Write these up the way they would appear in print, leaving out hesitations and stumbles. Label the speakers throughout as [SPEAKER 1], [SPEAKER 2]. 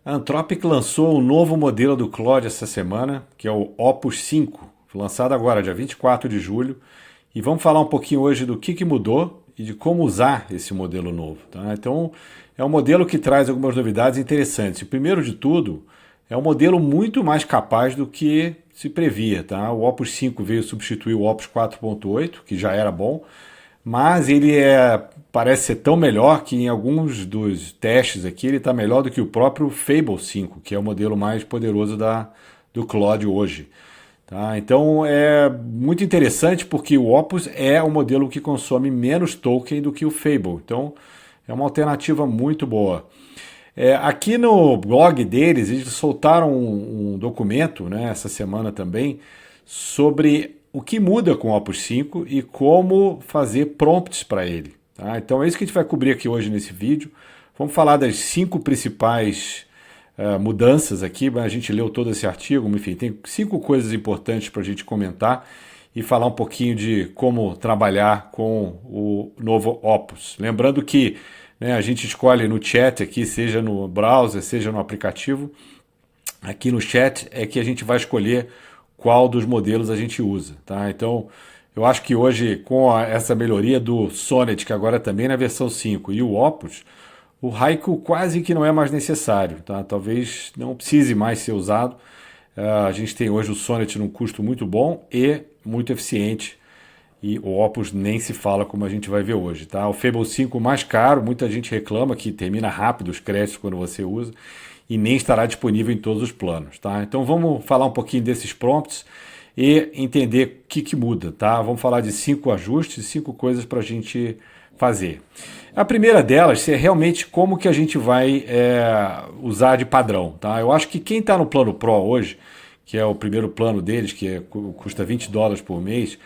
[SPEAKER 1] A Anthropic lançou um novo modelo do Claude essa semana, que é o Opus 5, lançado agora, dia 24 de julho. E vamos falar um pouquinho hoje do que mudou e de como usar esse modelo novo. Tá? Então, é um modelo que traz algumas novidades interessantes. O primeiro de tudo, é um modelo muito mais capaz do que se previa. Tá? O Opus 5 veio substituir o Opus 4.8, que já era bom, mas ele parece ser tão melhor que em alguns dos testes aqui ele está melhor do que o próprio Fable 5, que é o modelo mais poderoso do Claude hoje. Tá? Então é muito interessante porque o Opus é um modelo que consome menos token do que o Fable. Então é uma alternativa muito boa. Aqui no blog deles, eles soltaram um documento, né, essa semana também, sobre o que muda com o Opus 5 e como fazer prompts para ele. Tá? Então é isso que a gente vai cobrir aqui hoje nesse vídeo. Vamos falar das 5 principais mudanças aqui, a gente leu todo esse artigo, enfim, tem 5 coisas importantes para a gente comentar e falar um pouquinho de como trabalhar com o novo Opus. Lembrando que a gente escolhe no chat aqui, seja no browser, seja no aplicativo. Aqui no chat é que a gente vai escolher qual dos modelos a gente usa. Tá? Então, eu acho que hoje, com essa melhoria do Sonnet, que agora também na versão 5, e o Opus, o Haiku quase que não é mais necessário. Tá? Talvez não precise mais ser usado. A gente tem hoje o Sonnet num custo muito bom e muito eficiente. E o Opus nem se fala, como a gente vai ver hoje. Tá? O Fable 5 mais caro, muita gente reclama que termina rápido os créditos quando você usa e nem estará disponível em todos os planos. Tá? Então vamos falar um pouquinho desses prompts e entender o que muda. Tá? Vamos falar de 5 ajustes, 5 coisas para a gente fazer. A primeira delas é realmente como que a gente vai usar de padrão. Tá? Eu acho que quem está no plano Pro hoje, que é o primeiro plano deles, que custa $20 por mês,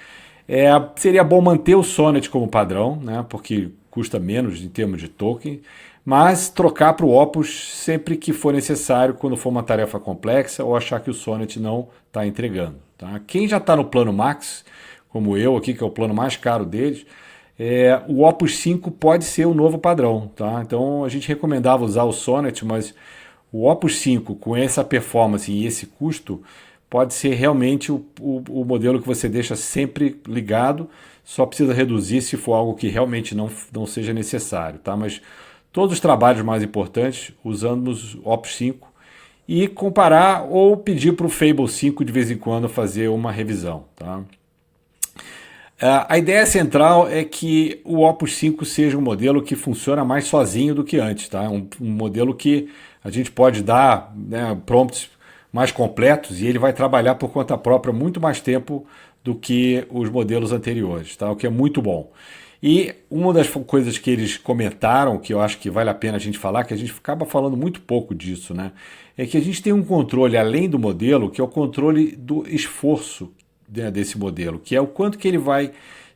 [SPEAKER 1] seria bom manter o Sonnet como padrão, né, porque custa menos em termos de token, mas trocar para o Opus sempre que for necessário, quando for uma tarefa complexa ou achar que o Sonnet não está entregando. Tá? Quem já está no plano Max, como eu aqui, que é o plano mais caro deles, o Opus 5 pode ser o novo padrão. Tá? Então a gente recomendava usar o Sonnet, mas o Opus 5 com essa performance e esse custo pode ser realmente o modelo que você deixa sempre ligado, só precisa reduzir se for algo que realmente não seja necessário. Tá? Mas todos os trabalhos mais importantes usamos o Opus 5 e comparar ou pedir para o Fable 5 de vez em quando fazer uma revisão. Tá? A ideia central é que o Opus 5 seja um modelo que funciona mais sozinho do que antes. Tá? Um modelo que a gente pode dar, né, prompts mais completos e ele vai trabalhar por conta própria muito mais tempo do que os modelos anteriores, tá? O que é muito bom. E uma das coisas que eles comentaram, que eu acho que vale a pena a gente falar, que a gente acaba falando muito pouco disso, né? É que a gente tem um controle além do modelo, que é o controle do esforço, né, desse modelo, que é o quanto que ele vai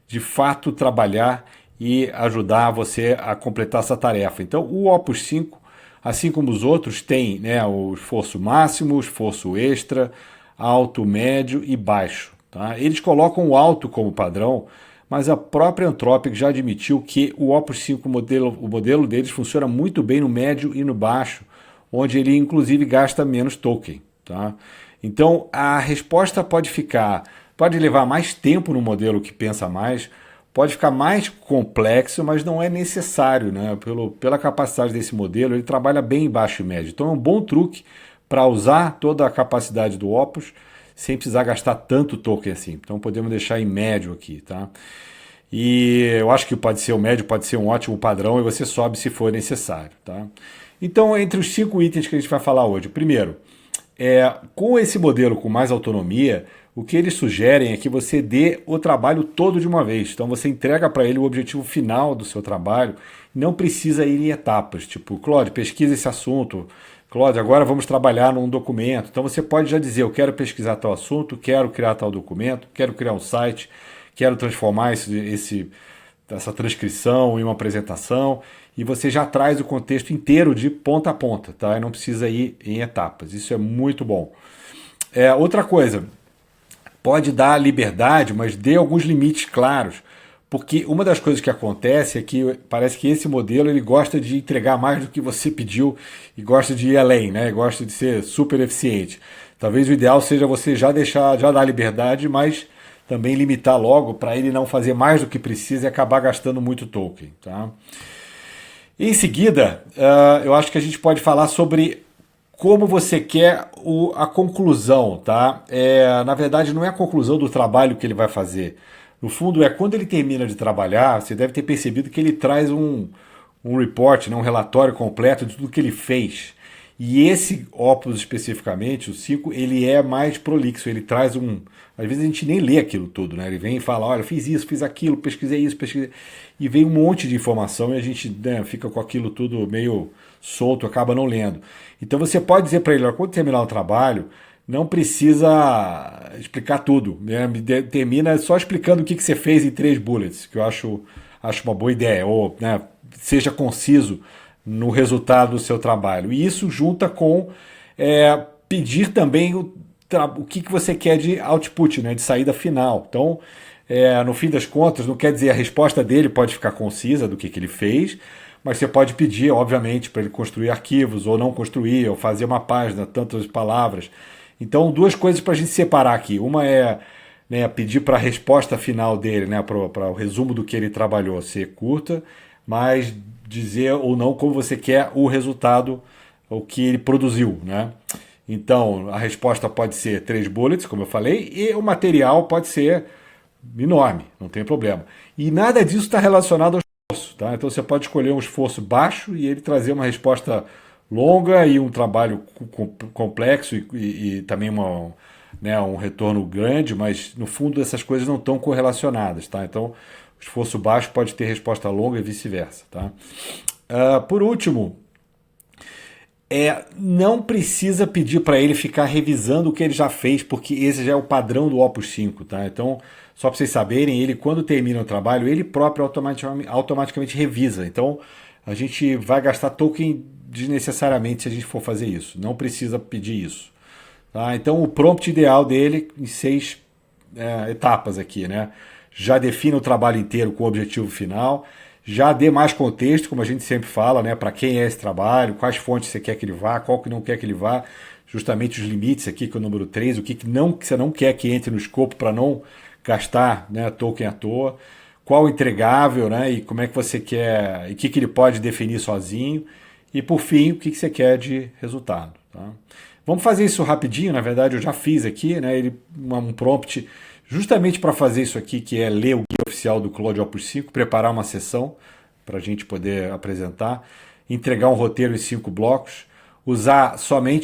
[SPEAKER 1] de fato trabalhar e ajudar você a completar essa tarefa. Então o Opus 5, assim como os outros, tem, né, o esforço máximo, o esforço extra, alto, médio e baixo. Tá? Eles colocam o alto como padrão, mas a própria Anthropic já admitiu que o Opus 5, o modelo deles, funciona muito bem no médio e no baixo, onde ele inclusive gasta menos token. Tá? Então a resposta pode levar mais tempo no modelo que pensa mais, pode ficar mais complexo, mas não é necessário, né? Pela capacidade desse modelo, ele trabalha bem em baixo e médio. Então é um bom truque para usar toda a capacidade do Opus sem precisar gastar tanto token assim. Então podemos deixar em médio aqui, tá? E eu acho que pode ser o médio, pode ser um ótimo padrão e você sobe se for necessário, tá? Então, entre os 5 itens que a gente vai falar hoje, primeiro, com esse modelo com mais autonomia, o que eles sugerem é que você dê o trabalho todo de uma vez. Então você entrega para ele o objetivo final do seu trabalho, não precisa ir em etapas. Tipo, Claude, pesquisa esse assunto. Claude, agora vamos trabalhar num documento. Então você pode já dizer, eu quero pesquisar tal assunto, quero criar tal documento, quero criar um site, quero transformar essa transcrição em uma apresentação, e você já traz o contexto inteiro de ponta a ponta, tá? E não precisa ir em etapas. Isso é muito bom. Outra coisa, pode dar liberdade, mas dê alguns limites claros. porque uma das coisas que acontece é que parece que esse modelo ele gosta de entregar mais do que você pediu e gosta de ir além, né? Gosta de ser super eficiente. Talvez o ideal seja você já dar liberdade, mas também limitar logo para ele não fazer mais do que precisa e acabar gastando muito token, tá? Em seguida, eu acho que a gente pode falar sobre como você quer a conclusão, tá? Na verdade, não é a conclusão do trabalho que ele vai fazer. No fundo, quando ele termina de trabalhar, você deve ter percebido que ele traz um report, né, um relatório completo de tudo que ele fez. E esse Opus especificamente, o 5, ele é mais prolixo, ele traz Às vezes a gente nem lê aquilo tudo, né? Ele vem e fala, olha, fiz isso, fiz aquilo, pesquisei isso, pesquisei... E vem um monte de informação e a gente, né, fica com aquilo tudo meio solto, acaba não lendo. Então você pode dizer para ele, olha, quando terminar o trabalho, não precisa explicar tudo, né? Termina só explicando o que você fez em 3 bullets, que eu acho uma boa ideia, ou, né, seja conciso no resultado do seu trabalho. E isso junta com pedir também o que você quer de output, né, de saída final. Então, no fim das contas, não quer dizer a resposta dele pode ficar concisa do que ele fez, mas você pode pedir, obviamente, para ele construir arquivos, ou não construir, ou fazer uma página, tantas palavras. Então, 2 coisas para a gente separar aqui. Uma é, né, pedir para a resposta final dele, né, para o resumo do que ele trabalhou ser curta, mas dizer ou não como você quer o resultado, o que ele produziu, né? Então, a resposta pode ser 3 bullets, como eu falei, e o material pode ser enorme, não tem problema. E nada disso está relacionado ao esforço, tá? Então você pode escolher um esforço baixo e ele trazer uma resposta longa e um trabalho complexo e também um retorno grande, mas no fundo essas coisas não estão correlacionadas, tá? Então o esforço baixo pode ter resposta longa e vice-versa, tá? Por último, não precisa pedir para ele ficar revisando o que ele já fez, porque esse já é o padrão do Opus 5, tá? Então, só para vocês saberem, ele quando termina o trabalho, ele próprio automaticamente revisa. Então, a gente vai gastar token desnecessariamente se a gente for fazer isso. Não precisa pedir isso. Tá? Então, o prompt ideal dele em 6 etapas aqui, né? Já defina o trabalho inteiro com o objetivo final, já dê mais contexto, como a gente sempre fala, né? Para quem é esse trabalho, quais fontes você quer que ele vá, qual que não quer que ele vá, justamente os limites aqui, que é o número 3, o que você não quer que entre no escopo para não gastar, né, token à toa, qual o entregável, né, e como é que você quer, e o que ele pode definir sozinho, e por fim, o que você quer de resultado. Tá? Vamos fazer isso rapidinho, na verdade eu já fiz aqui, né, um prompt justamente para fazer isso aqui, que é ler o guia oficial do Claude Opus 5, preparar uma sessão para a gente poder apresentar, entregar um roteiro em 5 blocos,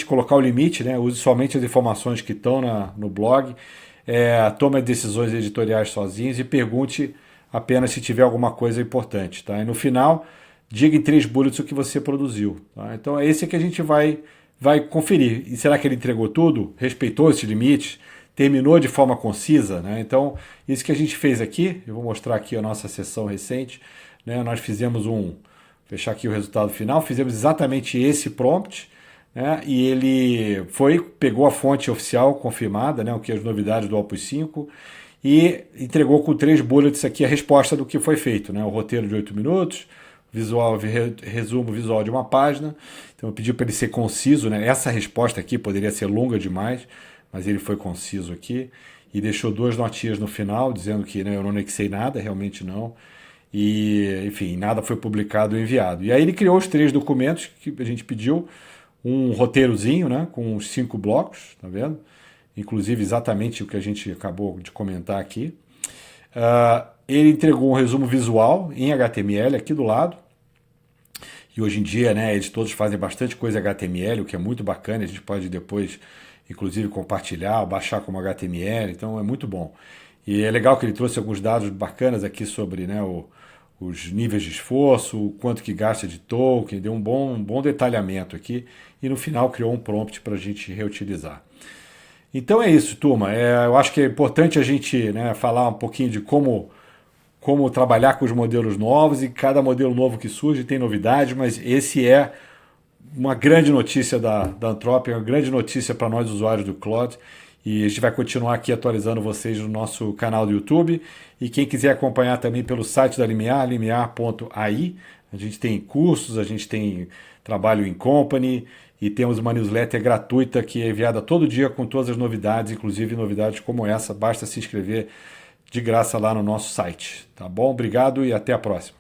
[SPEAKER 1] colocar o limite, né, use somente as informações que estão no blog, tome decisões editoriais sozinhos e pergunte apenas se tiver alguma coisa importante. Tá? E no final, diga em 3 bullets o que você produziu. Tá? Então é esse que a gente vai conferir. E será que ele entregou tudo? Respeitou esse limite? Terminou de forma concisa? Né? Então, isso que a gente fez aqui, eu vou mostrar aqui a nossa sessão recente. Né? Nós fizemos fechar aqui o resultado final, fizemos exatamente esse prompt, né? E ele pegou a fonte oficial confirmada, né? O que é as novidades do Opus 5, e entregou com 3 bullets aqui a resposta do que foi feito, né? O roteiro de 8 minutos, resumo visual de uma página. Então eu pedi para ele ser conciso, né? Essa resposta aqui poderia ser longa demais, mas ele foi conciso aqui e deixou 2 notinhas no final dizendo que, né, eu não anexei nada, realmente não. E, enfim, nada foi publicado ou enviado. E aí ele criou os 3 documentos que a gente pediu, um roteirozinho, né, com os 5 blocos, tá vendo? Inclusive exatamente o que a gente acabou de comentar aqui. Ele entregou um resumo visual em HTML aqui do lado. E hoje em dia, né, eles todos fazem bastante coisa em HTML, o que é muito bacana. A gente pode depois, inclusive, compartilhar, baixar como HTML. Então é muito bom. E é legal que ele trouxe alguns dados bacanas aqui sobre, né, os níveis de esforço, o quanto que gasta de token, deu um bom detalhamento aqui e no final criou um prompt para a gente reutilizar. Então é isso, turma. Eu acho que é importante a gente, né, falar um pouquinho de como trabalhar com os modelos novos, e cada modelo novo que surge tem novidades, mas esse é uma grande notícia da Anthropic, uma grande notícia para nós usuários do Claude, E a gente vai continuar aqui atualizando vocês no nosso canal do YouTube. E quem quiser acompanhar também pelo site da Limiar, limiar.ai, a gente tem cursos, a gente tem trabalho em company e temos uma newsletter gratuita que é enviada todo dia com todas as novidades, inclusive novidades como essa. Basta se inscrever de graça lá no nosso site. Tá bom? Obrigado e até a próxima.